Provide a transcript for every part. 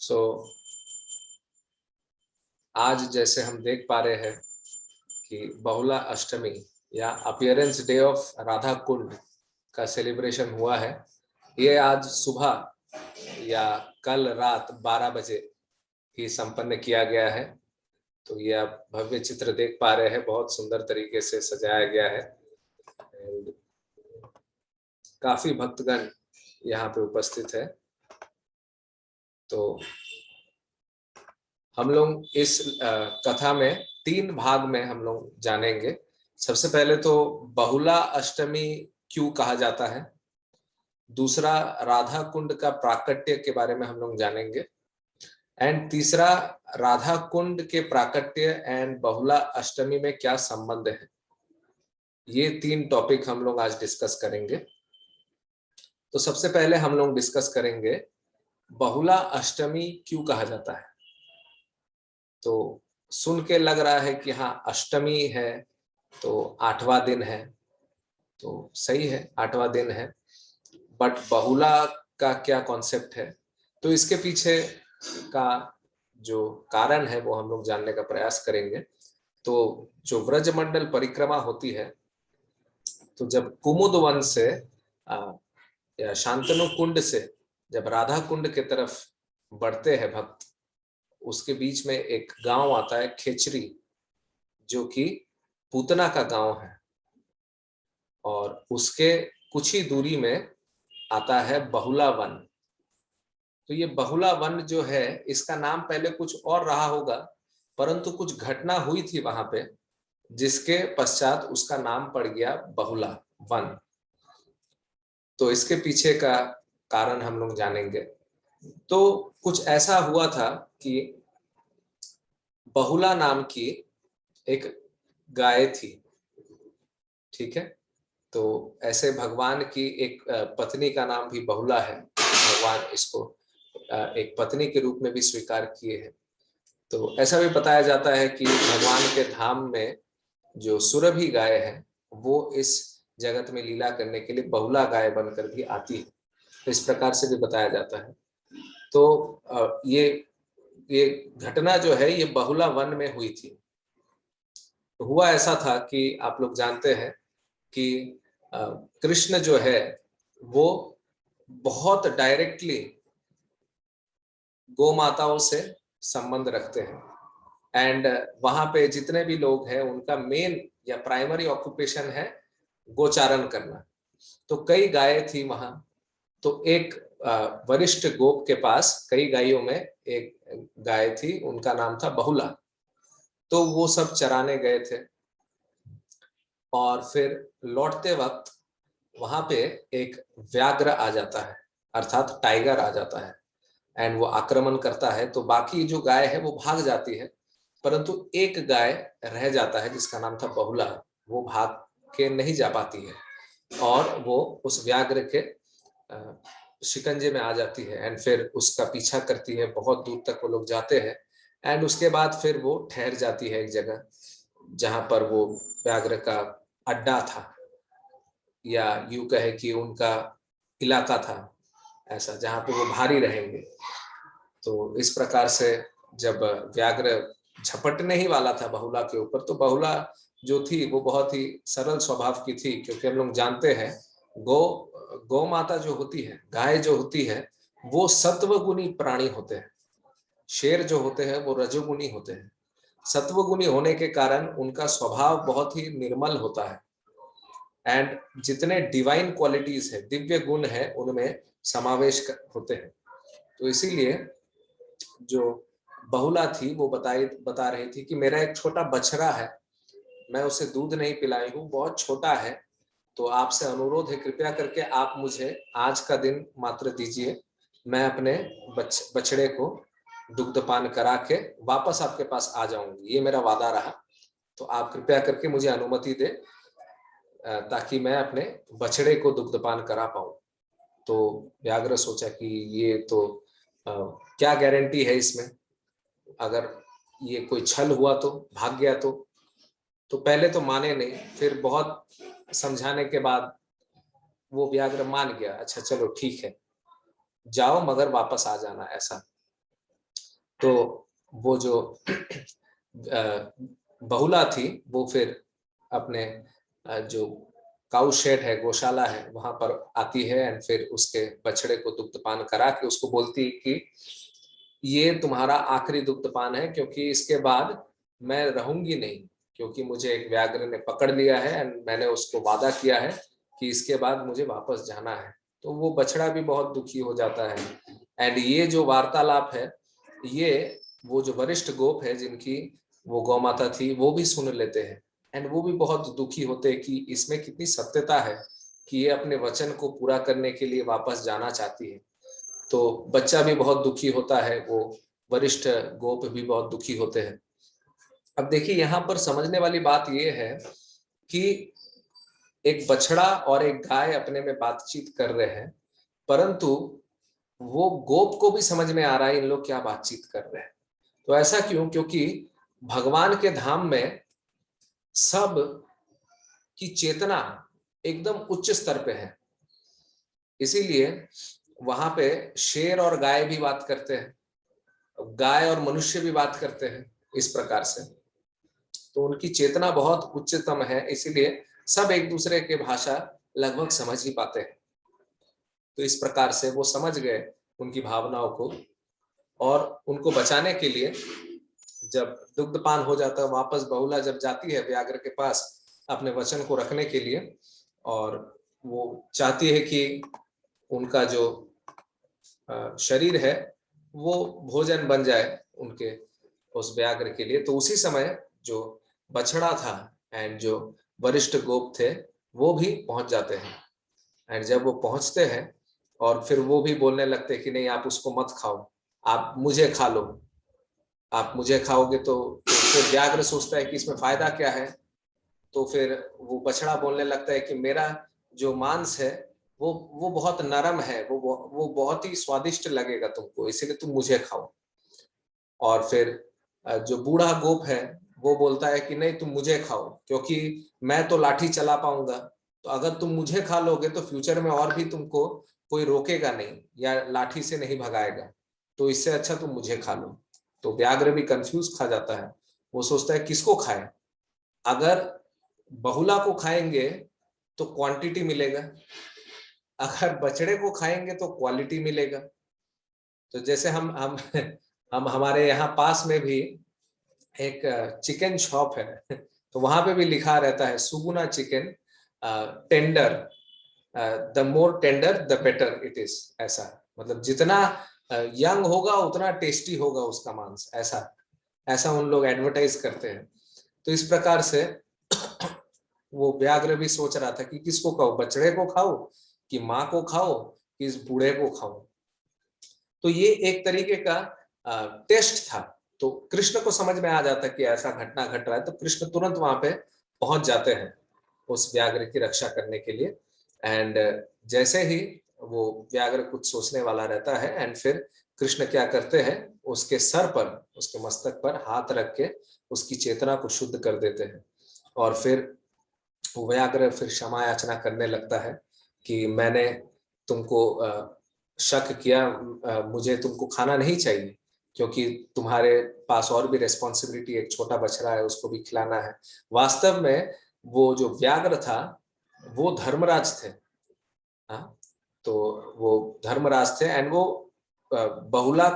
सो आज जैसे हम देख पा रहे हैं कि बहुला अष्टमी या appearance day of Radha Kund का सेलिब्रेशन हुआ है। ये आज सुबह या कल रात 12 बजे ही संपन्न किया गया है। तो ये आप भव्य चित्र देख पा रहे हैं, बहुत सुंदर तरीके से सजाया गया है। काफी भक्तगण यहाँ पे उपस्थित है। तो हम लोग इस कथा में 3 भाग में हम लोग जानेंगे। सबसे पहले तो बहुला अष्टमी क्यों कहा जाता है, दूसरा राधा कुंड का प्राकट्य के बारे में हम लोग जानेंगे, एंड तीसरा राधा कुंड के प्राकट्य एंड बहुला अष्टमी में क्या संबंध है। ये 3 टॉपिक हम लोग आज डिस्कस करेंगे। तो सबसे पहले हम लोग डिस्कस करेंगे बहुला अष्टमी क्यों कहा जाता है। तो सुन के लग रहा है कि हाँ अष्टमी है तो 8वां दिन है, तो सही है 8वां दिन है, बट बहुला का क्या कॉन्सेप्ट है, तो इसके पीछे का जो कारण है वो हम लोग जानने का प्रयास करेंगे। तो जो व्रजमंडल परिक्रमा होती है, तो जब कुमुद वन से या शांतनु कुंड से जब राधा कुंड की तरफ बढ़ते हैं भक्त, उसके बीच में एक गांव आता है खेचरी, जो कि पूतना का गांव है, और उसके कुछ ही दूरी में आता है बहुला वन। तो ये बहुला वन जो है, इसका नाम पहले कुछ और रहा होगा, परंतु कुछ घटना हुई थी वहां पे जिसके पश्चात उसका नाम पड़ गया बहुला वन। तो इसके पीछे का कारण हम लोग जानेंगे। तो कुछ ऐसा हुआ था कि बहुला नाम की एक गाय थी, ठीक है। तो ऐसे भगवान की एक पत्नी का नाम भी बहुला है, भगवान इसको एक पत्नी के रूप में भी स्वीकार किए हैं। तो ऐसा भी बताया जाता है कि भगवान के धाम में जो सुरभि गाय है वो इस जगत में लीला करने के लिए बहुला गाय बनकर भी आती है। तो इस प्रकार से भी बताया जाता है। तो ये घटना जो है ये बहुला वन में हुई थी। तो हुआ ऐसा था कि आप लोग जानते हैं कि कृष्ण जो है वो बहुत डायरेक्टली गौ माताओं से संबंध रखते हैं, एंड वहां पे जितने भी लोग हैं उनका मेन या प्राइमरी ऑक्यूपेशन है गोचारण करना। तो कई गायें थी वहां। तो एक वरिष्ठ गोप के पास कई गायों में एक गाय थी, उनका नाम था बहुला। तो वो सब चराने गए थे, और फिर लौटते वक्त वहां पे एक व्याघ्र आ जाता है, अर्थात टाइगर आ जाता है, एंड वो आक्रमण करता है। तो बाकी जो गाय है वो भाग जाती है, परंतु एक गाय रह जाता है जिसका नाम था बहुला। वो भाग के नहीं जा पाती है और वो उस व्याघ्र के शिकंजे में आ जाती है, एंड फिर उसका पीछा करती है। बहुत दूर तक वो लोग जाते हैं, एंड उसके बाद फिर वो ठहर जाती है एक जगह जहां पर वो व्याघ्र का अड्डा था, या यूं कहे कि उनका इलाका था ऐसा, जहां पे वो भारी रहेंगे। तो इस प्रकार से जब व्याघ्र झपटने ही वाला था बहुला के ऊपर, तो बहुला जो थी वो बहुत ही सरल स्वभाव की थी, क्योंकि हम लोग जानते हैं गौ माता जो होती है, गाय जो होती है, वो सत्वगुणी प्राणी होते हैं। शेर जो होते हैं वो रजोगुणी होते हैं। सत्वगुणी होने के कारण उनका स्वभाव बहुत ही निर्मल होता है, एंड जितने डिवाइन क्वालिटीज है, दिव्य गुण है, उनमें समावेश होते हैं। तो इसीलिए जो बहुला थी वो बता रही थी कि मेरा एक छोटा बछड़ा है, मैं उसे दूध नहीं पिलाई हूँ, बहुत छोटा है, तो आपसे अनुरोध है कृपया करके आप मुझे आज का दिन मात्र दीजिए, मैं अपने बछड़े को दुग्धपान करा के वापस आपके पास आ जाऊंगी, ये मेरा वादा रहा। तो आप कृपया करके मुझे अनुमति दे ताकि मैं अपने बछड़े को दुग्धपान करा पाऊं। तो व्याघ्र सोचा कि ये तो क्या गारंटी है इसमें, अगर ये कोई छल हुआ तो, भाग गया तो पहले तो माने नहीं, फिर बहुत समझाने के बाद वो व्याघ्र मान गया। अच्छा चलो ठीक है, जाओ मगर वापस आ जाना ऐसा। तो वो जो बहुला थी वो फिर अपने जो काउ शेड है, गौशाला है, वहां पर आती है एंड फिर उसके बछड़े को दुग्धपान करा के उसको बोलती कि ये तुम्हारा आखिरी दुग्धपान है, क्योंकि इसके बाद मैं रहूंगी नहीं, क्योंकि मुझे एक व्याघ्र ने पकड़ लिया है एंड मैंने उसको वादा किया है कि इसके बाद मुझे वापस जाना है। तो वो बछड़ा भी बहुत दुखी हो जाता है एंड ये जो वार्तालाप है ये वो जो वरिष्ठ गोप है जिनकी वो गौ माता थी वो भी सुन लेते हैं एंड वो भी बहुत दुखी होते हैं कि इसमें कितनी सत्यता है कि ये अपने वचन को पूरा करने के लिए वापस जाना चाहती है। तो बच्चा भी बहुत दुखी होता है, वो वरिष्ठ गोप भी बहुत दुखी होते हैं। अब देखिए यहाँ पर समझने वाली बात यह है कि एक बछड़ा और एक गाय अपने में बातचीत कर रहे हैं, परंतु वो गोप को भी समझ में आ रहा है इन लोग क्या बातचीत कर रहे हैं। तो ऐसा क्यों? क्योंकि भगवान के धाम में सब की चेतना एकदम उच्च स्तर पे है, इसीलिए वहां पे शेर और गाय भी बात करते हैं, गाय और मनुष्य भी बात करते हैं इस प्रकार से। तो उनकी चेतना बहुत उच्चतम है, इसीलिए सब एक दूसरे के भाषा लगभग समझ ही पाते हैं। तो इस प्रकार से वो समझ गए उनकी भावनाओं को, और उनको बचाने के लिए जब दुग्धपान हो जाता है, वापस बहुला जब जाती है व्याघ्र के पास अपने वचन को रखने के लिए, और वो चाहती है कि उनका जो शरीर है वो भोजन बन जाए उनके उस व्याघ्र के लिए। तो उसी समय जो बछड़ा था एंड जो वरिष्ठ गोप थे वो भी पहुंच जाते हैं एंड जब वो पहुंचते हैं और फिर वो भी बोलने लगते हैं कि नहीं आप उसको मत खाओ, आप मुझे खा लो, आप मुझे खाओगे तो फिर व्याघ्र सोचता है कि इसमें फायदा क्या है। तो फिर वो बछड़ा बोलने लगता है कि मेरा जो मांस है वो बहुत नरम है, वो बहुत ही स्वादिष्ट लगेगा तुमको, इसीलिए तुम मुझे खाओ। और फिर जो बूढ़ा गोप है वो बोलता है कि नहीं तुम मुझे खाओ, क्योंकि मैं तो लाठी चला पाऊंगा, तो अगर तुम मुझे खा लोगे तो फ्यूचर में और भी तुमको कोई रोकेगा नहीं या लाठी से नहीं भगाएगा, तो इससे अच्छा तुम मुझे खा लो। तो व्याघ्र भी कंफ्यूज खा जाता है, वो सोचता है किसको खाए, अगर बहुला को खाएंगे तो क्वांटिटी मिलेगा, अगर बछड़े को खाएंगे तो क्वालिटी मिलेगा। तो जैसे हम हम हमारे यहाँ पास में भी एक चिकन शॉप है तो वहां पे भी लिखा रहता है Suguna chicken tender, the more tender the better it is, ऐसा मतलब जितना यंग होगा उतना टेस्टी होगा उसका मांस, ऐसा ऐसा उन लोग एडवर्टाइज करते हैं। तो इस प्रकार से वो व्याघ्र भी सोच रहा था कि किसको खाओ, बछड़े को खाओ कि माँ को खाओ कि इस बूढ़े को खाओ। तो ये एक तरीके का टेस्ट था। तो कृष्ण को समझ में आ जाता कि ऐसा घटना घट रहा है, तो कृष्ण तुरंत वहां पे पहुंच जाते हैं उस व्याघ्र की रक्षा करने के लिए। एंड जैसे ही वो व्याघ्र कुछ सोचने वाला रहता है एंड फिर कृष्ण क्या करते हैं, उसके सर पर, उसके मस्तक पर हाथ रख के उसकी चेतना को शुद्ध कर देते हैं। और फिर वो व्याघ्र फिर क्षमा याचना करने लगता है कि मैंने तुमको शक किया, मुझे तुमको खाना नहीं चाहिए, क्योंकि तुम्हारे पास और भी रेस्पॉन्सिबिलिटी, एक छोटा बछड़ा है उसको भी खिलाना है। वास्तव में वो जो व्याघ्र था वो धर्मराज थे। हाँ, तो वो धर्मराज थे एंड वो बहुला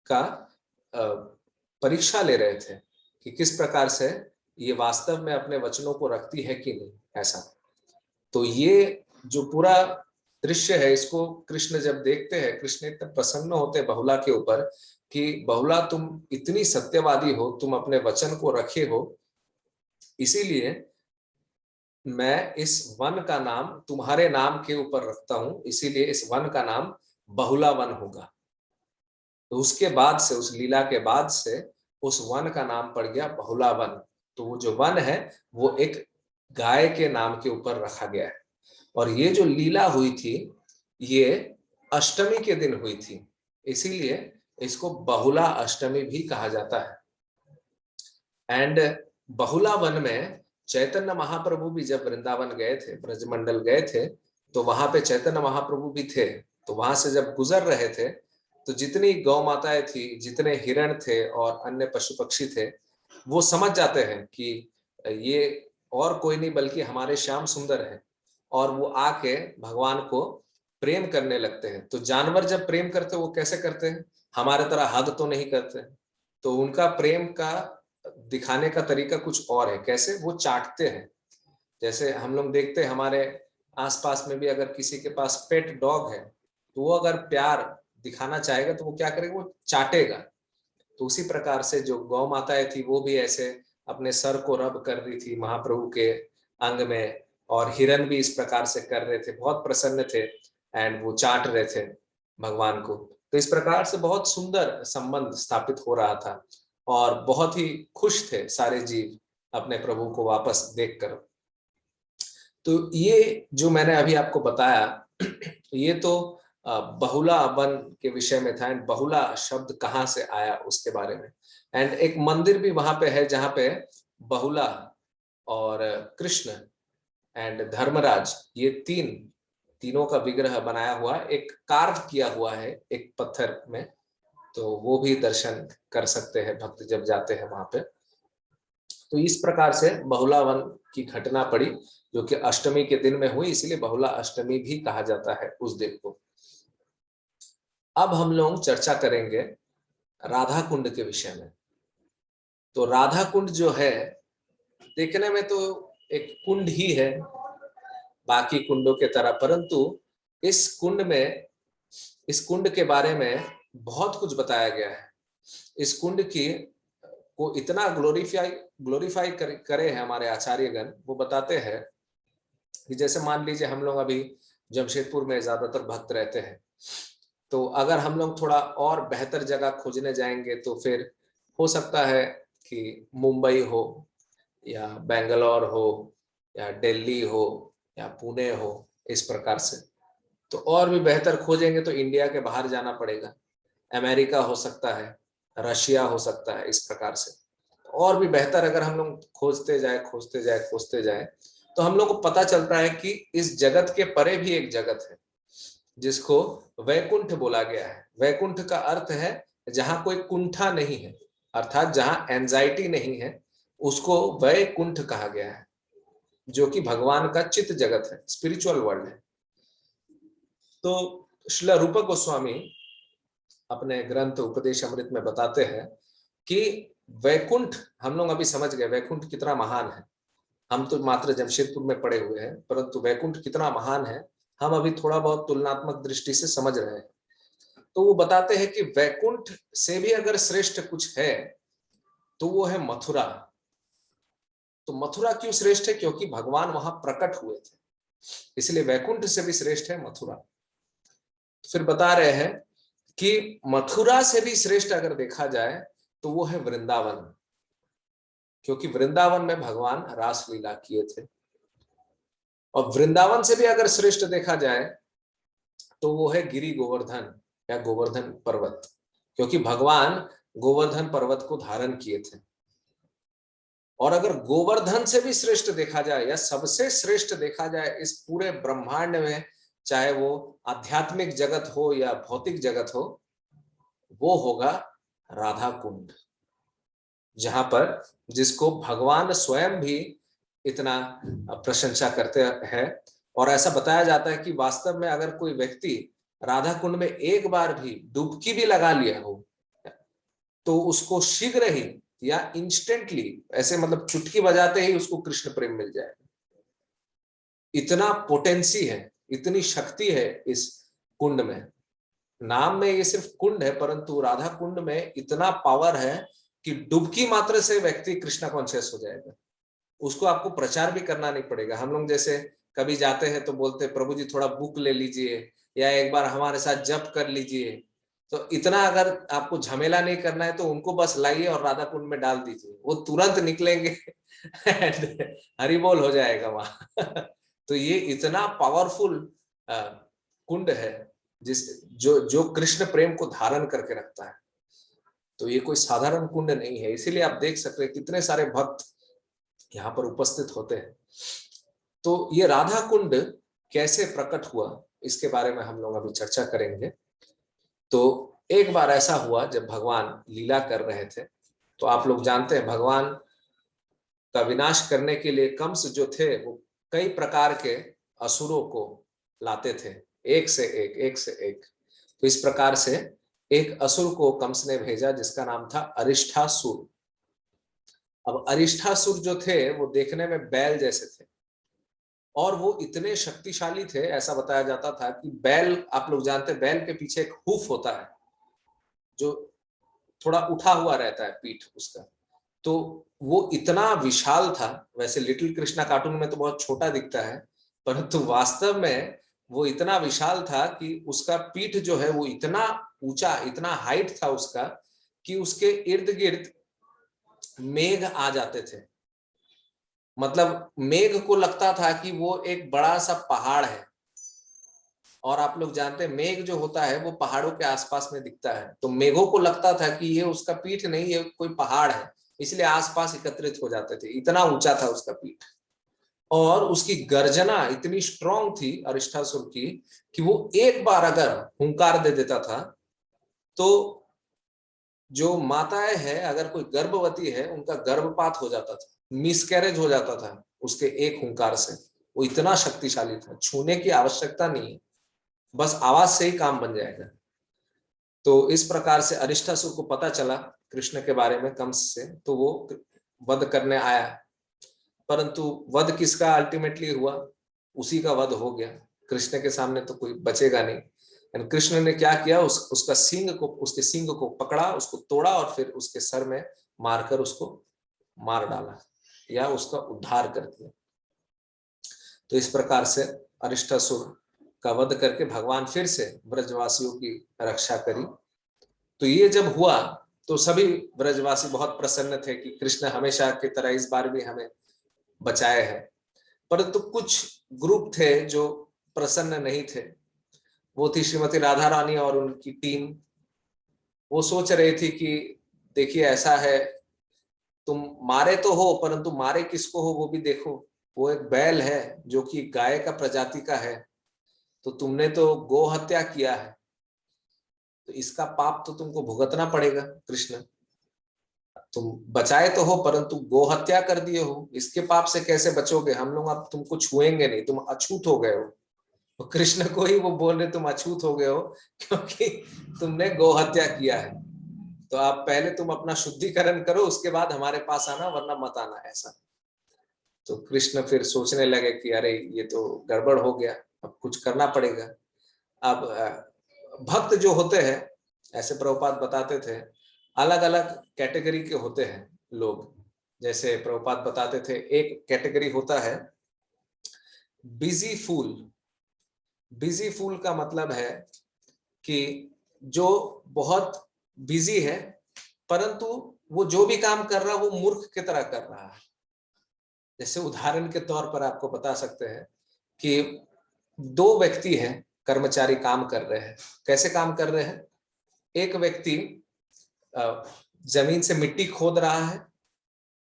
का परीक्षा ले रहे थे कि किस प्रकार से ये वास्तव में अपने वचनों को रखती है कि नहीं, ऐसा। तो ये जो पूरा दृश्य है इसको कृष्ण जब देखते हैं, कृष्ण इतने प्रसन्न होते हैं बहुला के ऊपर कि बहुला तुम इतनी सत्यवादी हो, तुम अपने वचन को रखे हो, इसीलिए मैं इस वन का नाम तुम्हारे नाम के ऊपर रखता हूं, इसीलिए इस वन का नाम बहुला वन होगा। तो उसके बाद से, उस लीला के बाद से उस वन का नाम पड़ गया बहुला वन। तो वो जो वन है वो एक गाय के नाम के ऊपर रखा गया है। और ये जो लीला हुई थी ये अष्टमी के दिन हुई थी, इसीलिए इसको बहुला अष्टमी भी कहा जाता है। एंड बहुला वन में चैतन्य महाप्रभु भी जब वृंदावन गए थे, ब्रजमंडल गए थे, तो वहां पे चैतन्य महाप्रभु भी थे। तो वहां से जब गुजर रहे थे तो जितनी गौ माताएं थी, जितने हिरण थे और अन्य पशु पक्षी थे, वो समझ जाते हैं कि ये और कोई नहीं बल्कि हमारे श्याम सुंदर है, और वो आके भगवान को प्रेम करने लगते हैं। तो जानवर जब प्रेम करते हैं वो कैसे करते हैं? हमारे तरह हग तो नहीं करते, तो उनका प्रेम का दिखाने का तरीका कुछ और है। कैसे? वो चाटते हैं। जैसे हम लोग देखते हैं हमारे आसपास में भी अगर किसी के पास पेट डॉग है, तो वो अगर प्यार दिखाना चाहेगा तो वो क्या करेगा? वो चाटेगा। तो उसी प्रकार से जो गौ माताएं थी वो भी ऐसे अपने सर को रब कर रही थी महाप्रभु के अंग में, और हिरन भी इस प्रकार से कर रहे थे, बहुत प्रसन्न थे एंड वो चाट रहे थे भगवान को। तो इस प्रकार से बहुत सुंदर संबंध स्थापित हो रहा था और बहुत ही खुश थे सारे जीव अपने प्रभु को वापस देखकर। तो ये जो मैंने अभी आपको बताया ये तो बहुला वन के विषय में था, एंड बहुला शब्द कहाँ से आया उसके बारे में। एंड एक मंदिर भी वहां पे है जहां पे बहुला और कृष्ण एंड धर्मराज, ये तीनों का विग्रह बनाया हुआ, एक कार्व किया हुआ है एक पत्थर में। तो वो भी दर्शन कर सकते हैं भक्त जब जाते हैं वहां पे। तो इस प्रकार से बहुला वन की घटना पड़ी, जो कि अष्टमी के दिन में हुई, इसलिए बहुला अष्टमी भी कहा जाता है उस दिन को। अब हम लोग चर्चा करेंगे राधा कुंड के विषय में। तो राधा कुंड जो है, देखने में तो एक कुंड ही है बाकी कुंडों के तरह, परंतु इस कुंड के बारे में बहुत कुछ बताया गया है। इस कुंड की को इतना ग्लोरीफाई करे हैं हमारे आचार्यगण। वो बताते हैं कि जैसे मान लीजिए हम लोग अभी जमशेदपुर में ज्यादातर भक्त रहते हैं, तो अगर हम लोग थोड़ा और बेहतर जगह खोजने जाएंगे तो फिर हो सकता है कि मुंबई हो या बेंगलोर हो या दिल्ली हो या पुणे हो, इस प्रकार से। तो और भी बेहतर खोजेंगे तो इंडिया के बाहर जाना पड़ेगा, अमेरिका हो सकता है, रशिया हो सकता है, इस प्रकार से। और भी बेहतर अगर हम लोग खोजते जाए तो हम लोग को पता चलता है कि इस जगत के परे भी एक जगत है जिसको वैकुंठ बोला गया है। वैकुंठ का अर्थ है जहां कोई कुंठा नहीं है, अर्थात जहां एंजाइटी नहीं है, उसको वैकुंठ कहा गया है, जो कि भगवान का चित्त जगत है, स्पिरिचुअल वर्ल्ड है। तो श्रील रूप गोस्वामी अपने ग्रंथ उपदेश अमृत में बताते हैं कि वैकुंठ, हम लोग अभी समझ गए वैकुंठ कितना महान है। हम तो मात्र जमशेदपुर में पड़े हुए हैं, परंतु वैकुंठ कितना महान है हम अभी थोड़ा बहुत तुलनात्मक दृष्टि से समझ रहे हैं। तो वो बताते हैं कि वैकुंठ से भी अगर श्रेष्ठ कुछ है तो वो है मथुरा। तो मथुरा क्यों श्रेष्ठ है? क्योंकि भगवान वहां प्रकट हुए थे, इसलिए वैकुंठ से भी श्रेष्ठ है मथुरा। तो फिर बता रहे हैं कि मथुरा से भी श्रेष्ठ अगर देखा जाए तो वो है वृंदावन, क्योंकि वृंदावन में भगवान रासलीला किए थे। और वृंदावन से भी अगर श्रेष्ठ देखा जाए तो वो है गिरि गोवर्धन या गोवर्धन पर्वत, क्योंकि भगवान गोवर्धन पर्वत को धारण किए थे। और अगर गोवर्धन से भी श्रेष्ठ देखा जाए या सबसे श्रेष्ठ देखा जाए इस पूरे ब्रह्मांड में, चाहे वो आध्यात्मिक जगत हो या भौतिक जगत हो, वो होगा राधा कुंड, जहां पर जिसको भगवान स्वयं भी इतना प्रशंसा करते हैं। और ऐसा बताया जाता है कि वास्तव में अगर कोई व्यक्ति राधा कुंड में एक बार भी डुबकी भी लगा लिया हो तो उसको शीघ्र ही या इंस्टेंटली, ऐसे मतलब चुटकी बजाते ही उसको कृष्ण प्रेम मिल जाएगा। इतना पोटेंसी है, इतनी शक्ति है इस कुंड में। नाम में ये सिर्फ कुंड है, परंतु राधा कुंड में इतना पावर है कि डुबकी मात्र से व्यक्ति कृष्णा कॉन्शियस हो जाएगा। उसको आपको प्रचार भी करना नहीं पड़ेगा। हम लोग जैसे कभी जाते हैं तो बोलते हैं प्रभु जी थोड़ा बुक ले लीजिए या एक बार हमारे साथ जप कर लीजिए। तो इतना अगर आपको झमेला नहीं करना है तो उनको बस लाइए और राधा कुंड में डाल दीजिए, वो तुरंत निकलेंगे हरि बोल हो जाएगा वहां तो ये इतना पावरफुल कुंड है जिस जो कृष्ण प्रेम को धारण करके रखता है। तो ये कोई साधारण कुंड नहीं है, इसीलिए आप देख सकते हैं कितने सारे भक्त यहाँ पर उपस्थित होते हैं। तो ये राधा कुंड कैसे प्रकट हुआ इसके बारे में हम लोग अभी चर्चा करेंगे। तो एक बार ऐसा हुआ जब भगवान लीला कर रहे थे, तो आप लोग जानते हैं भगवान का विनाश करने के लिए कंस जो थे वो कई प्रकार के असुरों को लाते थे, एक से एक, एक से एक। तो इस प्रकार से एक असुर को कंस ने भेजा जिसका नाम था अरिष्ठासुर। अब अरिष्ठासुर जो थे वो देखने में बैल जैसे थे और वो इतने शक्तिशाली थे, ऐसा बताया जाता था कि बैल, आप लोग जानते हैं बैल के पीछे एक हूफ होता है जो थोड़ा उठा हुआ रहता है पीठ उसका, तो वो इतना विशाल था। वैसे लिटिल कृष्णा कार्टून में तो बहुत छोटा दिखता है, परंतु वास्तव में वो इतना विशाल था कि उसका पीठ जो है वो इतना ऊंचा, इतना हाइट था उसका कि उसके इर्द गिर्द मेघ आ जाते थे। मतलब मेघ को लगता था कि वो एक बड़ा सा पहाड़ है, और आप लोग जानते हैं मेघ जो होता है वो पहाड़ों के आसपास में दिखता है, तो मेघों को लगता था कि ये उसका पीठ नहीं, ये कोई पहाड़ है, इसलिए आसपास एकत्रित हो जाते थे, इतना ऊंचा था उसका पीठ। और उसकी गर्जना इतनी स्ट्रांग थी अरिष्ठासुर की कि वो एक बार अगर हुंकार दे देता था तो जो माताएं हैं, अगर कोई गर्भवती है, उनका गर्भपात हो जाता था, मिसकैरेज हो जाता था उसके एक हुंकार से। वो इतना शक्तिशाली था, छूने की आवश्यकता नहीं है, बस आवाज से ही काम बन जाएगा। तो इस प्रकार से अरिष्ठासुर को पता चला कृष्ण के बारे में कंस से, तो वो वध करने आया, परंतु वध किसका अल्टीमेटली हुआ, उसी का वध हो गया। कृष्ण के सामने तो कोई बचेगा नहीं। कृष्ण ने क्या किया, उसका उसके सिंग को पकड़ा, उसको तोड़ा और फिर उसके सर में मारकर उसको मार डाला या उसका उद्धार कर दिया। तो इस प्रकार से अरिष्टासुर का वध करके भगवान फिर से ब्रजवासियों की रक्षा करी। तो ये जब हुआ तो सभी ब्रजवासी बहुत प्रसन्न थे कि कृष्ण हमेशा की तरह इस बार भी हमें बचाए हैं। परंतु कुछ ग्रुप थे जो प्रसन्न नहीं थे, वो थी श्रीमती राधा रानी और उनकी टीम। वो सोच रही थी कि देखिए ऐसा है, तुम मारे तो हो परंतु मारे किसको हो वो भी देखो। वो एक बैल है जो कि गाय का प्रजाति का है, तो तुमने तो गौ हत्या किया है, तो इसका पाप तो तुमको भुगतना पड़ेगा कृष्ण। तुम बचाए तो हो परंतु गौ हत्या कर दिए हो, इसके पाप से कैसे बचोगे, हम लोग अब तुमको छुएंगे नहीं, तुम अछूत हो गए हो। तो कृष्ण को ही वो बोल रहे तुम अछूत हो गए हो क्योंकि तुमने गौ हत्या किया है, तो आप पहले तुम अपना शुद्धिकरण करो, उसके बाद हमारे पास आना, वरना मत आना ऐसा। तो कृष्ण फिर सोचने लगे कि अरे ये तो गड़बड़ हो गया, अब कुछ करना पड़ेगा। अब भक्त जो होते हैं, ऐसे प्रभुपाद बताते थे, अलग अलग कैटेगरी के होते हैं लोग। जैसे प्रभुपाद बताते थे एक कैटेगरी होता है बिजी फूल। बिजी फूल का मतलब है कि जो बहुत बिजी है परंतु वो जो भी काम कर रहा है वो मूर्ख की तरह कर रहा है। जैसे उदाहरण के तौर पर आपको बता सकते हैं कि दो व्यक्ति हैं, कर्मचारी काम कर रहे हैं। कैसे काम कर रहे हैं, एक व्यक्ति जमीन से मिट्टी खोद रहा है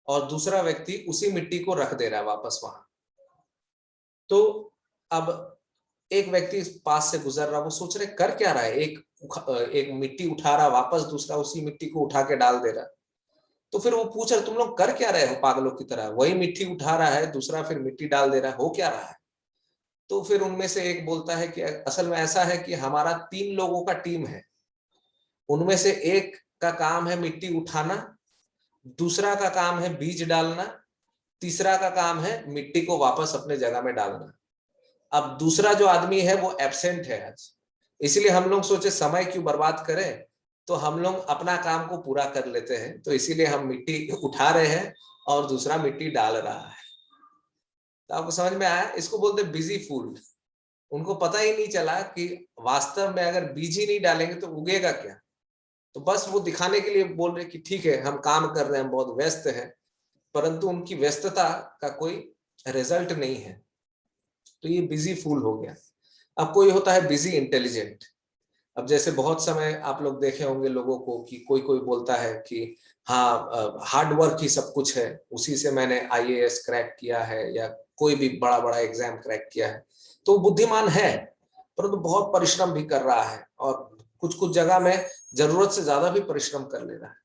और दूसरा व्यक्ति उसी मिट्टी को रख दे रहा है वापस वहां। तो अब एक व्यक्ति पास से गुजर रहा, वो सोच रहे कर क्या रहा है, एक मिट्टी उठा रहा वापस, दूसरा उसी मिट्टी को उठा के डाल दे रहा। तो फिर वो पूछ रहे तुम लोग कर क्या रहे हो पागलों की तरह, वही मिट्टी उठा रहा है, दूसरा फिर मिट्टी डाल दे रहा है, हो क्या रहा है। तो फिर उनमें से एक बोलता है कि असल में ऐसा है कि हमारा 3 लोगों का टीम है, उनमें से एक का काम है मिट्टी उठाना, दूसरा का काम है बीज डालना, तीसरा का काम है मिट्टी को वापस अपने जगह में डालना। अब दूसरा जो आदमी है वो एब्सेंट है आज, इसलिए हम लोग सोचे समय क्यों बर्बाद करें, तो हम लोग अपना काम को पूरा कर लेते हैं, तो इसीलिए हम मिट्टी उठा रहे हैं और दूसरा मिट्टी डाल रहा है। तो आपको समझ में आया, इसको बोलते बिजी फूल। उनको पता ही नहीं चला कि वास्तव में अगर बीज ही नहीं डालेंगे तो उगेगा क्या। तो बस वो दिखाने के लिए बोल रहे कि ठीक है हम काम कर रहे हैं, बहुत व्यस्त है, परंतु उनकी व्यस्तता का कोई रिजल्ट नहीं है। तो ये बिजी फूल हो गया। अब कोई होता है बिजी इंटेलिजेंट। अब जैसे बहुत समय आप लोग देखे होंगे लोगों को कि कोई कोई बोलता है कि हाँ हार्ड वर्क ही सब कुछ है, उसी से मैंने आईएएस क्रैक किया है या कोई भी बड़ा बड़ा एग्जाम क्रैक किया है। तो बुद्धिमान है परंतु बहुत परिश्रम भी कर रहा है और कुछ कुछ जगह में जरूरत से ज्यादा भी परिश्रम कर ले रहा है।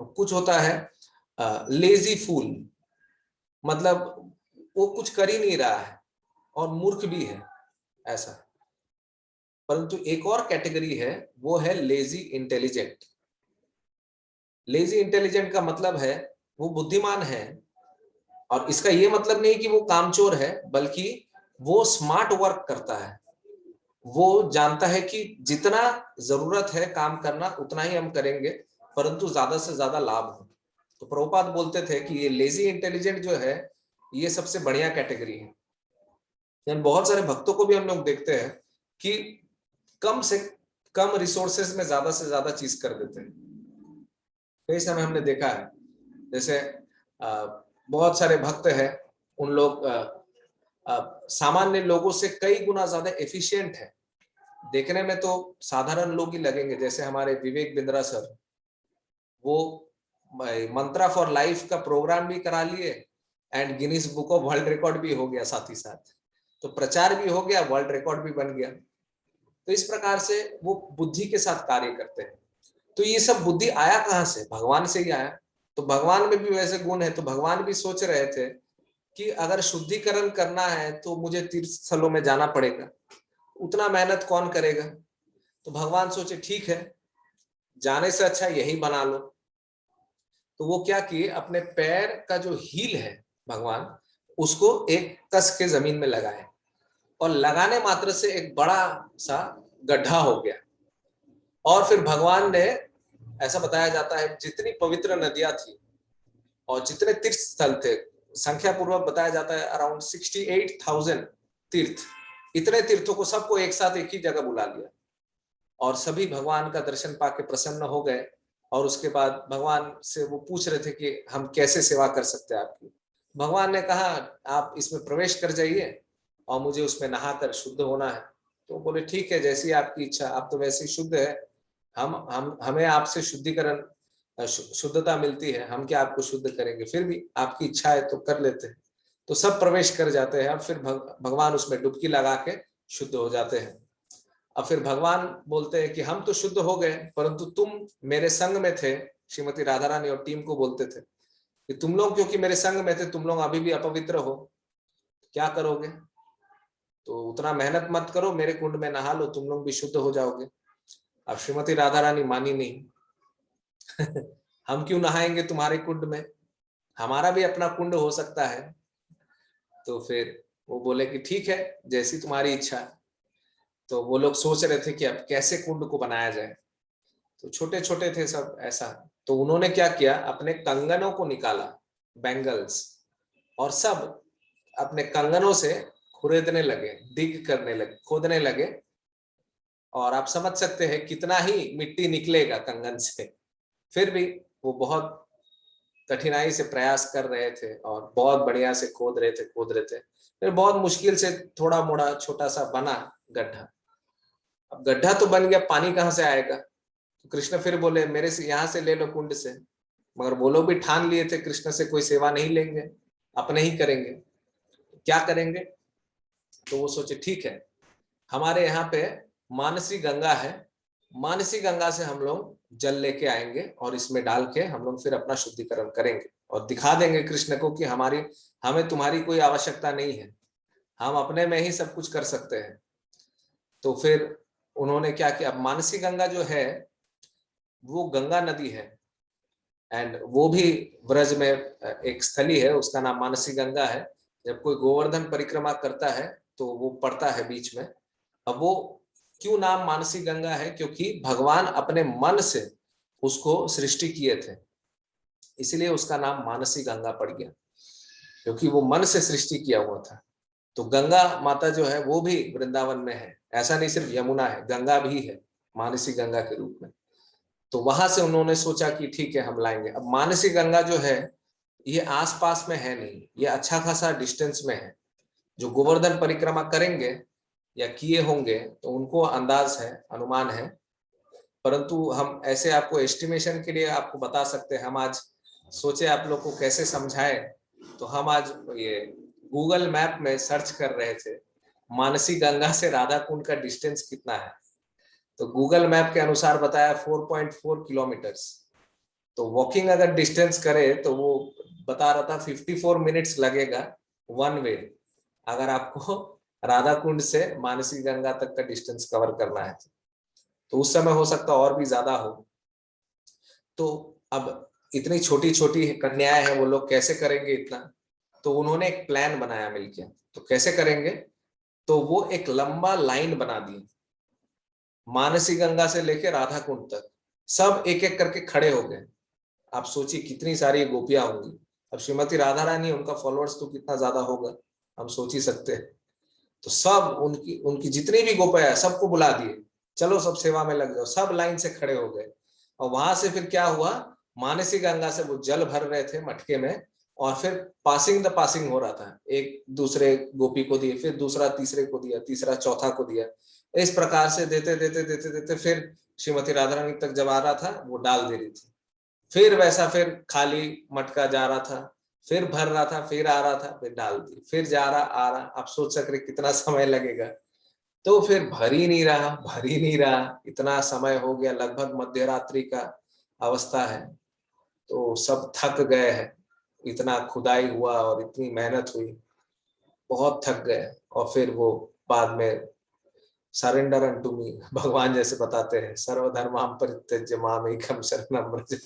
तो कुछ होता है लेजी फूल, मतलब वो कुछ कर ही नहीं रहा है और मूर्ख भी है ऐसा। परंतु एक और कैटेगरी है, वो है लेजी इंटेलिजेंट। लेजी इंटेलिजेंट का मतलब है वो बुद्धिमान है, और इसका ये मतलब नहीं कि वो कामचोर है, बल्कि वो स्मार्ट वर्क करता है। वो जानता है कि जितना जरूरत है काम करना उतना ही हम करेंगे, परंतु ज्यादा से ज्यादा लाभ हो। तो प्रभुपाद बोलते थे कि ये लेजी इंटेलिजेंट जो है ये सबसे बढ़िया कैटेगरी है। यानी बहुत सारे भक्तों को भी हम लोग देखते हैं कि कम से कम रिसोर्सेज में ज्यादा से ज्यादा चीज कर देते हैं। कई समय हमने देखा है, जैसे बहुत सारे भक्त हैं, उन लोग सामान्य लोगों से कई गुना ज्यादा एफिशिएंट है। देखने में तो साधारण लोग ही लगेंगे, जैसे हमारे विवेक बिंद्रा सर, वो मंत्रा फॉर लाइफ का प्रोग्राम भी करा लिए and Guinness book of world record भी हो गया साथ ही साथ। तो प्रचार भी हो गया, वर्ल्ड रिकॉर्ड भी बन गया। तो इस प्रकार से वो बुद्धि के साथ कार्य करते हैं। तो ये सब बुद्धि आया कहां से? भगवान से ही आया। तो भगवान में भी वैसे गुण है। तो भगवान भी सोच रहे थे कि अगर शुद्धिकरण करना है तो मुझे तीर्थ स्थलों में जाना पड़ेगा, उतना मेहनत कौन करेगा। तो भगवान सोचे ठीक है, जाने से अच्छा यही बना लो। तो वो क्या किए, अपने पैर का जो हील है भगवान, उसको एक कस के जमीन में लगाए, और लगाने मात्र से एक बड़ा सा गड्ढा हो गया। और फिर भगवान ने, ऐसा बताया जाता है, जितनी पवित्र नदियां थी और जितने तीर्थ स्थल थे, संख्या पूर्वक बताया जाता है अराउंड 68,000 तीर्थ, इतने तीर्थों को सबको एक साथ एक ही जगह बुला लिया, और सभी भगवान का दर्शन पाके प्रसन्न हो गए। और उसके बाद भगवान से वो पूछ रहे थे कि हम कैसे सेवा कर सकते हैं आपकी। भगवान ने कहा आप इसमें प्रवेश कर जाइए और मुझे उसमें नहाकर शुद्ध होना है। तो बोले ठीक है, जैसी आपकी इच्छा, आप तो वैसे ही शुद्ध है, हमें आपसे शुद्धिकरण शुद्धता मिलती है, हम क्या आपको शुद्ध करेंगे, फिर भी आपकी इच्छा है तो कर लेते हैं। तो सब प्रवेश कर जाते हैं। अब फिर भगवान उसमें डुबकी लगा के शुद्ध हो जाते हैं। अब फिर भगवान बोलते हैं कि हम तो शुद्ध हो गए, परंतु तुम मेरे संग में थे। श्रीमती राधा रानी और टीम को बोलते थे कि तुम लोग क्योंकि मेरे संग में थे, तुम लोग अभी भी अपवित्र हो, क्या करोगे? तो उतना मेहनत मत करो, मेरे कुंड में नहा लो, तुम लोग भी शुद्ध हो जाओगे। अब श्रीमती राधा रानी मानी नहीं। हम क्यों नहाएंगे तुम्हारे कुंड में, हमारा भी अपना कुंड हो सकता है। तो फिर वो बोले कि ठीक है, जैसी तुम्हारी इच्छा। तो वो लोग सोच रहे थे कि अब कैसे कुंड को बनाया जाए। तो छोटे छोटे थे सब ऐसा। तो उन्होंने क्या किया, अपने कंगनों को निकाला, बैंगल्स, और सब अपने कंगनों से खुरेदने लगे, डिग करने लगे, खोदने लगे। और आप समझ सकते हैं कितना ही मिट्टी निकलेगा कंगन से। फिर भी वो बहुत कठिनाई से प्रयास कर रहे थे और बहुत बढ़िया से खोद रहे थे। फिर बहुत मुश्किल से थोड़ा मोड़ा छोटा सा बना गड्ढा। अब गड्ढा तो बन गया, पानी कहाँ से आएगा? तो कृष्ण फिर बोले मेरे से यहाँ से ले लो कुंड से। मगर वो लोग भी ठान लिए थे कृष्ण से कोई सेवा नहीं लेंगे, अपने ही करेंगे। क्या करेंगे? तो वो सोचे ठीक है, हमारे यहाँ पे मानसी गंगा है, मानसी गंगा से हम लोग जल लेके आएंगे और इसमें डाल के हम लोग फिर अपना शुद्धिकरण करेंगे और दिखा देंगे कृष्ण को कि हमें तुम्हारी कोई आवश्यकता नहीं है, हम अपने में ही सब कुछ कर सकते हैं। तो फिर उन्होंने क्या किया, मानसी गंगा जो है वो गंगा नदी है, एंड वो भी ब्रज में एक स्थली है, उसका नाम मानसी गंगा है। जब कोई गोवर्धन परिक्रमा करता है तो वो पड़ता है बीच में। अब वो क्यों नाम मानसी गंगा है? क्योंकि भगवान अपने मन से उसको सृष्टि किए थे, इसलिए उसका नाम मानसी गंगा पड़ गया, क्योंकि वो मन से सृष्टि किया हुआ था। तो गंगा माता जो है वो भी वृंदावन में है, ऐसा नहीं सिर्फ यमुना है, गंगा भी है मानसी गंगा के रूप में। तो वहां से उन्होंने सोचा कि ठीक है हम लाएंगे। अब मानसी गंगा जो है ये आसपास में है नहीं, ये अच्छा खासा डिस्टेंस में है। जो गोवर्धन परिक्रमा करेंगे या किए होंगे तो उनको अंदाज है, अनुमान है। परंतु हम ऐसे आपको एस्टिमेशन के लिए आपको बता सकते हैं। हम आज सोचे आप लोग को कैसे समझाए, तो हम आज ये गूगल मैप में सर्च कर रहे थे मानसी गंगा से राधा कुंड का डिस्टेंस कितना है। तो गूगल मैप के अनुसार बताया 4.4 किलोमीटर्स। तो वॉकिंग अगर डिस्टेंस करे तो वो बता रहा था 54 मिनट्स लगेगा वन वे, अगर आपको राधा कुंड से मानसी गंगा तक का डिस्टेंस कवर करना है। तो उस समय हो सकता और भी ज्यादा हो। तो अब इतनी छोटी छोटी कन्याएं हैं, वो लोग कैसे करेंगे इतना? तो उन्होंने एक प्लान बनाया मिलके। तो कैसे करेंगे? तो वो एक लंबा लाइन बना दी, मानसी गंगा से लेकर राधा कुंड तक सब एक एक करके खड़े हो गए। आप सोचिए कितनी सारी गोपियां होंगी। अब श्रीमती राधा रानी, उनका फॉलोअर्स तो कितना ज्यादा होगा, हम सोच ही सकते हैं। तो सब उनकी उनकी जितनी भी गोपियां है सबको बुला दिए, चलो सब सेवा में लग जाओ। सब लाइन से खड़े हो गए। और वहां से फिर क्या हुआ, मानसी गंगा से वो जल भर रहे थे मटके में, और फिर पासिंग द पासिंग हो रहा था। एक दूसरे गोपी को दिए, फिर दूसरा तीसरे को दिया, तीसरा चौथा को दिया। इस प्रकार से देते देते देते देते फिर श्रीमती राधा रानी तक जब आ रहा था, वो डाल दे रही थी। फिर वैसा फिर खाली मटका जा रहा था, फिर भर रहा था, फिर आ रहा था, फिर डाल दी, फिर जा रहा आ रहा। आप सोच सक रहे कितना समय लगेगा। तो फिर भर ही नहीं रहा, भर ही नहीं रहा। इतना समय हो गया, लगभग मध्य रात्रि का अवस्था है। तो सब थक गए हैं, इतना खुदाई हुआ और इतनी मेहनत हुई, बहुत थक गए। और फिर वो बाद में सरेंडर अनटू मी, भगवान जैसे बताते हैं, सर्वधर्माम परित्यज्य माम एकम शरणम व्रज।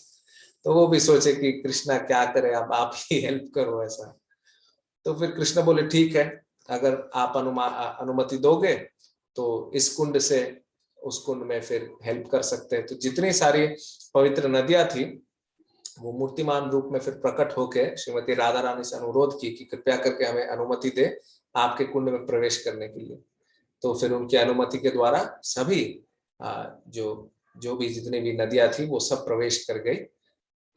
तो वो भी सोचे कि कृष्णा क्या करे, अब आप ही हेल्प करो ऐसा। तो फिर कृष्ण बोले ठीक है, अगर आप अनुमति दोगे तो इस कुंड से उस कुंड में फिर हेल्प कर सकते हैं। तो जितनी सारी पवित्र नदियां थी वो मूर्तिमान रूप में फिर प्रकट होकर श्रीमती राधा रानी से अनुरोध की कि कृपया करके हमें अनुमति दे आपके कुंड में प्रवेश करने के लिए। तो फिर उनकी अनुमति के द्वारा सभी जो जो भी जितनी भी नदियां थी वो सब प्रवेश कर गई।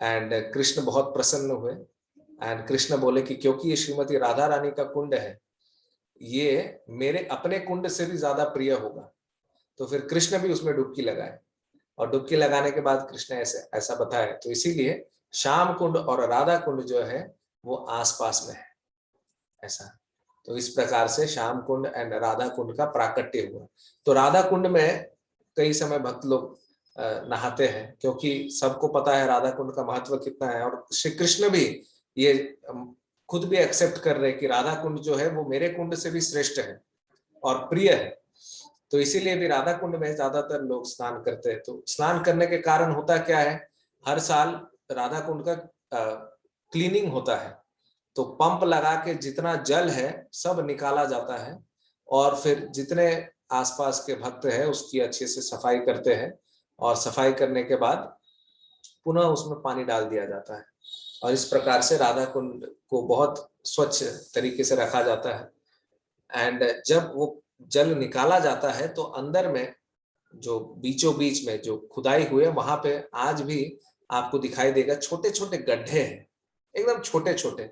एंड कृष्ण बहुत प्रसन्न हुए। एंड कृष्ण बोले कि क्योंकि ये श्रीमती राधा रानी का कुंड है, ये मेरे अपने कुंड से भी ज्यादा प्रिय होगा। तो फिर कृष्ण भी उसमें डुबकी लगाए, और डुबकी लगाने के बाद कृष्ण ऐसा बताया। तो इसीलिए श्याम कुंड और राधा कुंड जो है वो आसपास में है ऐसा। तो इस प्रकार से श्याम कुंड एंड राधा कुंड का प्राकट्य हुआ। तो राधा कुंड में कई समय भक्त लोग नहाते हैं, क्योंकि सबको पता है राधा कुंड का महत्व कितना है। और श्री कृष्ण भी ये खुद भी एक्सेप्ट कर रहे हैं कि राधा कुंड जो है वो मेरे कुंड से भी श्रेष्ठ है और प्रिय है। तो इसीलिए भी राधा कुंड में ज्यादातर लोग स्नान करते हैं। तो स्नान करने के कारण होता क्या है, हर साल राधा कुंड का क्लीनिंग होता है। तो पंप लगा के जितना जल है सब निकाला जाता है, और फिर जितने आसपास के भक्त हैं उसकी अच्छे से सफाई करते हैं, और सफाई करने के बाद पुनः उसमें पानी डाल दिया जाता है। और इस प्रकार से राधा कुंड को बहुत स्वच्छ तरीके से रखा जाता है। एंड जब वो जल निकाला जाता है तो अंदर में जो बीचों बीच में जो खुदाई हुई है वहां पे आज भी आपको दिखाई देगा छोटे छोटे गड्ढे हैं, एकदम छोटे छोटे।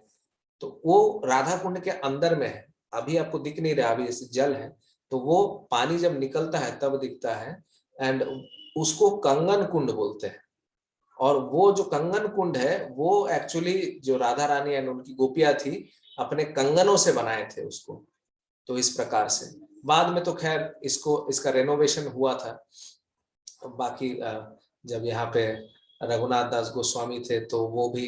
तो वो राधा कुंड के अंदर में है, अभी आपको दिख नहीं रहा, अभी जैसे जल है। तो वो पानी जब निकलता है तब दिखता है। एंड उसको कंगन कुंड बोलते हैं। और वो जो कंगन कुंड है वो एक्चुअली जो राधा रानी एंड उनकी गोपियां थी अपने कंगनों से बनाए थे उसको। तो इस प्रकार से बाद में तो खैर इसका रेनोवेशन हुआ था। बाकी जब यहाँ पे रघुनाथ दास गोस्वामी थे तो वो भी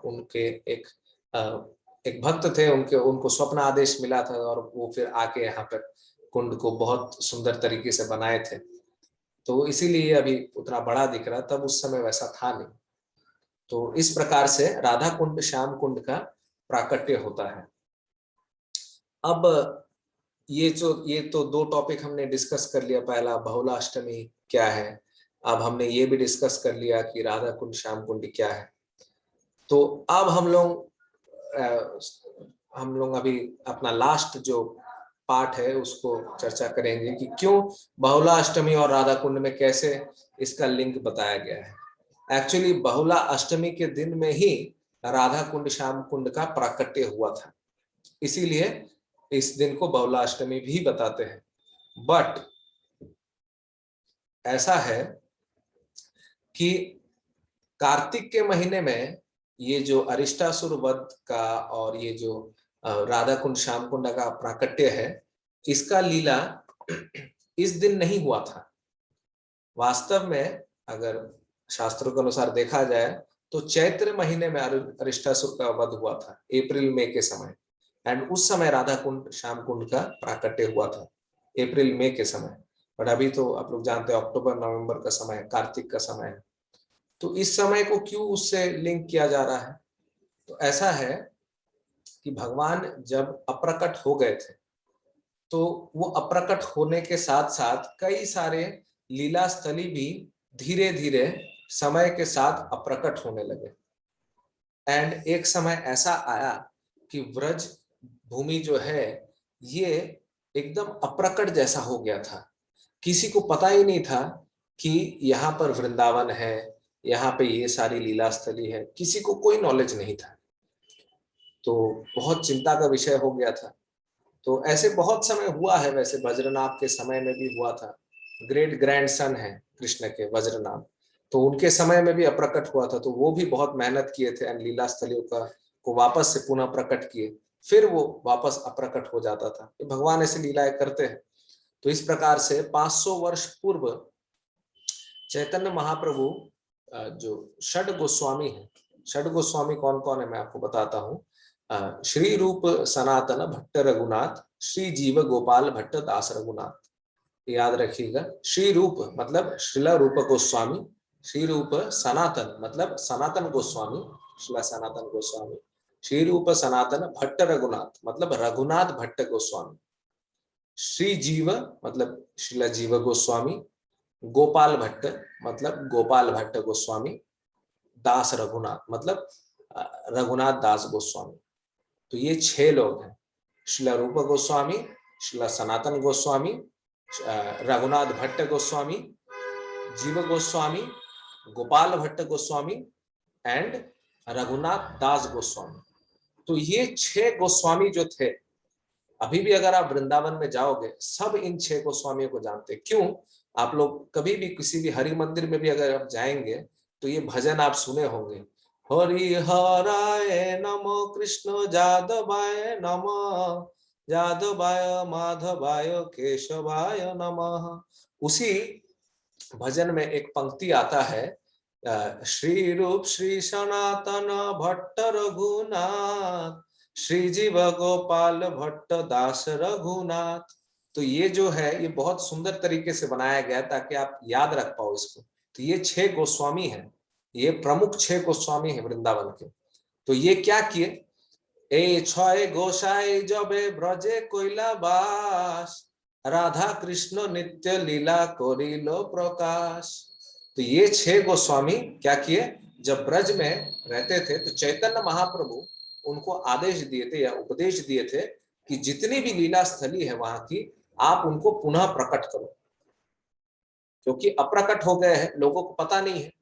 उनके एक भक्त थे, उनको स्वप्न आदेश मिला था, और वो फिर आके यहाँ पर कुंड को बहुत सुंदर तरीके से बनाए थे। तो इसीलिए अभी उतना बड़ा दिख रहा, तब उस समय वैसा था नहीं। तो इस प्रकार से राधा कुंड श्याम कुंड का प्राकट्य होता है। अब ये तो दो टॉपिक हमने डिस्कस कर लिया। पहला बहुलाष्टमी क्या है, अब हमने ये भी डिस्कस कर लिया कि राधा कुंड श्याम कुंड क्या है। तो अब हम लोग अभी अपना लास्ट जो पार्ट है उसको चर्चा करेंगे कि क्यों बहुला अष्टमी और राधा कुंड में कैसे इसका लिंक बताया गया है। एक्चुअली बहुला अष्टमी के दिन में ही राधा कुंड श्याम कुंड का प्राकट्य हुआ था, इसीलिए इस दिन को बहुला अष्टमी भी बताते हैं। बट ऐसा है कि कार्तिक के महीने में ये जो अरिष्टासुर वध का और ये जो राधा कुंड श्याम कुंड का प्राकट्य है, इसका लीला इस दिन नहीं हुआ था। वास्तव में अगर शास्त्रों के अनुसार देखा जाए तो चैत्र महीने में अरिष्टासुर का वध हुआ था, अप्रैल मई के समय। एंड उस समय राधा कुंड श्याम कुंड का प्राकट्य हुआ था, अप्रैल मई के समय। बट अभी तो आप लोग जानते हैं अक्टूबर नवंबर का समय है, कार्तिक का समय है। तो इस समय को क्यों उससे लिंक किया जा रहा है? तो ऐसा है कि भगवान जब अप्रकट हो गए थे तो वो अप्रकट होने के साथ साथ कई सारे लीला स्थली भी धीरे धीरे समय के साथ अप्रकट होने लगे। एंड एक समय ऐसा आया कि व्रज भूमि जो है ये एकदम अप्रकट जैसा हो गया था। किसी को पता ही नहीं था कि यहाँ पर वृंदावन है, यहाँ पे ये सारी लीला स्थली है, किसी को कोई नॉलेज नहीं था। तो बहुत चिंता का विषय हो गया था। तो ऐसे बहुत समय हुआ है, वैसे वज्रनाभ के समय में भी हुआ था। ग्रेट ग्रैंडसन है कृष्ण के वज्रनाभ, तो उनके समय में भी अप्रकट हुआ था। तो वो भी बहुत मेहनत किए थे लीला स्थलियों का को वापस से पुनः प्रकट किए, फिर वो वापस अप्रकट हो जाता था। तो भगवान ऐसी लीलाएं करते हैं। तो इस प्रकार से 500 वर्ष पूर्व चैतन्य महाप्रभु जो षड गोस्वामी है, षड गोस्वामी कौन कौन है मैं आपको बताता हूँ। श्री रूप सनातन भट्ट रघुनाथ, श्री जीव गोपाल भट्ट दास रघुनाथ, याद रखिएगा। श्री रूप मतलब श्रीला रूप गोस्वामी, श्री रूप सनातन मतलब सनातन गोस्वामी, श्रीला सनातन गोस्वामी, श्री रूप सनातन भट्ट रघुनाथ मतलब रघुनाथ भट्ट गोस्वामी, श्री जीव मतलब श्रीला जीव गोस्वामी, गोपाल भट्ट मतलब गोपाल भट्ट गोस्वामी, दास रघुनाथ मतलब रघुनाथ दास गोस्वामी। तो ये 6 लोग हैं, श्रीला रूप गोस्वामी, श्रीला सनातन गोस्वामी, रघुनाथ भट्ट गोस्वामी, जीव गोस्वामी, गोपाल भट्ट गोस्वामी एंड रघुनाथ दास गोस्वामी। तो ये 6 गोस्वामी जो थे, अभी भी अगर आप वृंदावन में जाओगे सब इन 6 गोस्वामियों को जानते। क्यों? आप लोग कभी भी किसी भी हरि मंदिर में भी अगर आप जाएंगे तो ये भजन आप सुने होंगे, हरि हराय नमो कृष्ण जादवाय नमः, जादवाय माधवाय केशवाय नमः। उसी भजन में एक पंक्ति आता है, श्री रूप श्री सनातन भट्ट रघुनाथ, श्री जीव गोपाल भट्ट दास रघुनाथ। तो ये जो है ये बहुत सुंदर तरीके से बनाया गया ताकि आप याद रख पाओ इसको। तो ये 6 गोस्वामी हैं, ये प्रमुख 6 गोस्वामी हैं वृंदावन के। तो ये क्या किए, ए 6 गोसाई जबे ब्रजे कोइला बास, राधा कृष्ण नित्य लीला कोरिलो प्रकाश। तो ये 6 गोस्वामी क्या किए, जब ब्रज में रहते थे तो चैतन्य महाप्रभु उनको आदेश दिए थे या उपदेश दिए थे कि जितनी भी लीला स्थली है वहां की आप उनको पुनः प्रकट करो, क्योंकि अप्रकट हो गए हैं, लोगों को पता नहीं है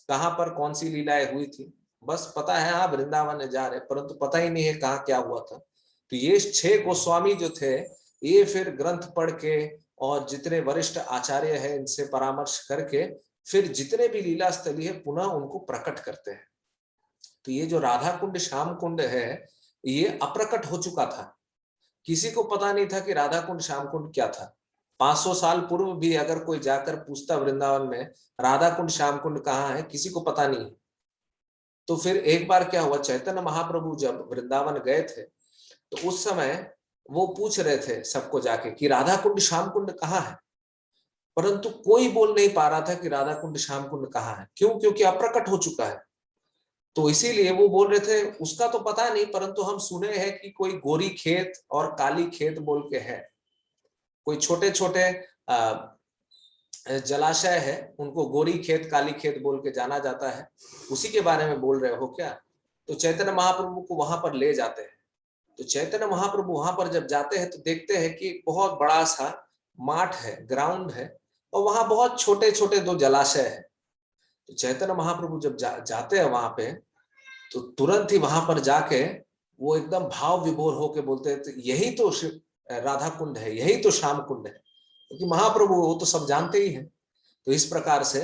कहां पर कौन सी लीलाएं हुई थी। बस पता है हाँ वृंदावन जा रहे, परंतु पता ही नहीं है कहाँ क्या हुआ था। तो ये 6 गोस्वामी जो थे ये फिर ग्रंथ पढ़ के और जितने वरिष्ठ आचार्य हैं इनसे परामर्श करके फिर जितने भी लीला स्थली है पुनः उनको प्रकट करते हैं। तो ये जो राधा कुंड श्याम कुंड है ये अप्रकट हो चुका था, किसी को पता नहीं था कि राधा कुंड श्याम कुंड क्या था। 500 साल पूर्व भी अगर कोई जाकर पूछता वृंदावन में राधा कुंड श्याम कुंड कहाँ है, किसी को पता नहीं। तो फिर एक बार क्या हुआ, चैतन्य महाप्रभु जब वृंदावन गए थे तो उस समय वो पूछ रहे थे सबको जाके कि राधा कुंड श्याम कुंड कहाँ है, परंतु कोई बोल नहीं पा रहा था कि राधा कुंड श्याम कुंड कहाँ है। क्यों? क्योंकि अप्रकट हो चुका है। तो इसीलिए वो बोल रहे थे उसका तो पता नहीं, परंतु हम सुने हैं कि कोई गोरी खेत और काली खेत बोल के है, कोई छोटे छोटे जलाशय है उनको गोरी खेत काली खेत बोल के जाना जाता है, उसी के बारे में बोल रहे हो क्या? तो चैतन्य महाप्रभु को वहां पर ले जाते हैं। तो चैतन्य महाप्रभु वहां पर जब जाते हैं तो देखते हैं कि बहुत बड़ा सा माठ है, ग्राउंड है, और वहां बहुत छोटे छोटे 2 जलाशय है। तो चैतन्य महाप्रभु जब जाते हैं वहां पे तो तुरंत ही वहां पर जाके वो एकदम भाव विभोर होके बोलते हैं तो यही तो राधा कुंड है, यही तो श्याम कुंड है, क्योंकि महाप्रभु वो तो सब जानते ही हैं। तो इस प्रकार से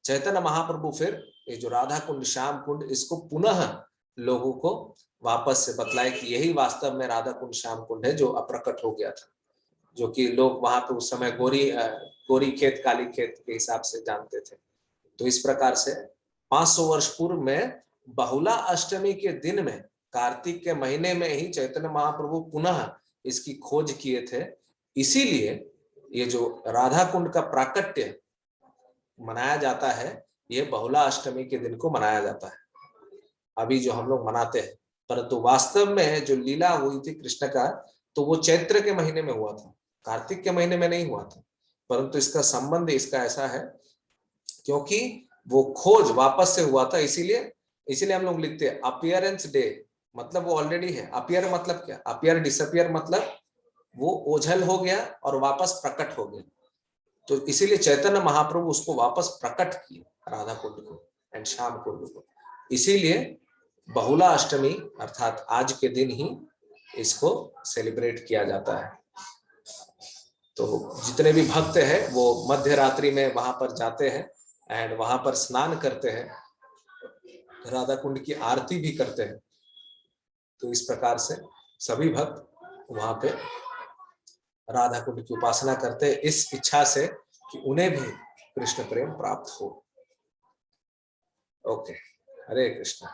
चैतन्य महाप्रभु फिर ये जो राधा कुंड श्याम कुंड इसको पुनः लोगों को वापस से बतलाए कि यही वास्तव में राधा कुंड श्याम कुंड है जो अप्रकट हो गया था। जो कि लोग वहां पे उस समय गोरी खेत काली खेत के हिसाब से जानते थे। तो इस प्रकार से 500 वर्ष पूर्व में बहुला अष्टमी के दिन में, कार्तिक के महीने में ही चैतन्य महाप्रभु पुनः इसकी खोज किए थे। इसीलिए ये जो राधा कुंड का प्राकट्य मनाया जाता है, ये बहुला अष्टमी के दिन को मनाया जाता है, अभी जो हम लोग मनाते हैं। परंतु वास्तव में जो लीला हुई थी कृष्ण का, तो वो चैत्र के महीने में हुआ था, कार्तिक के महीने में नहीं हुआ था। परंतु इसका संबंध इसका ऐसा है क्योंकि वो खोज वापस से हुआ था, इसीलिए हम लोग लिखते हैं अपीयरेंस डे, मतलब वो ऑलरेडी है। अपीयर मतलब क्या? अपीयर डिसअपियर मतलब वो ओझल हो गया और वापस प्रकट हो गया। तो इसीलिए चैतन्य महाप्रभु उसको वापस प्रकट किए, राधा कुंड को एंड श्याम कुंड को। इसीलिए बहुला अष्टमी अर्थात आज के दिन ही इसको सेलिब्रेट किया जाता है। तो जितने भी भक्त हैं वो मध्य रात्रि में वहां पर जाते हैं एंड वहां पर स्नान करते हैं, राधा कुंड की आरती भी करते हैं। तो इस प्रकार से सभी भक्त वहां पे राधा कुंड की उपासना करते हैं, इस इच्छा से कि उन्हें भी कृष्ण प्रेम प्राप्त हो। ओके, हरे कृष्ण।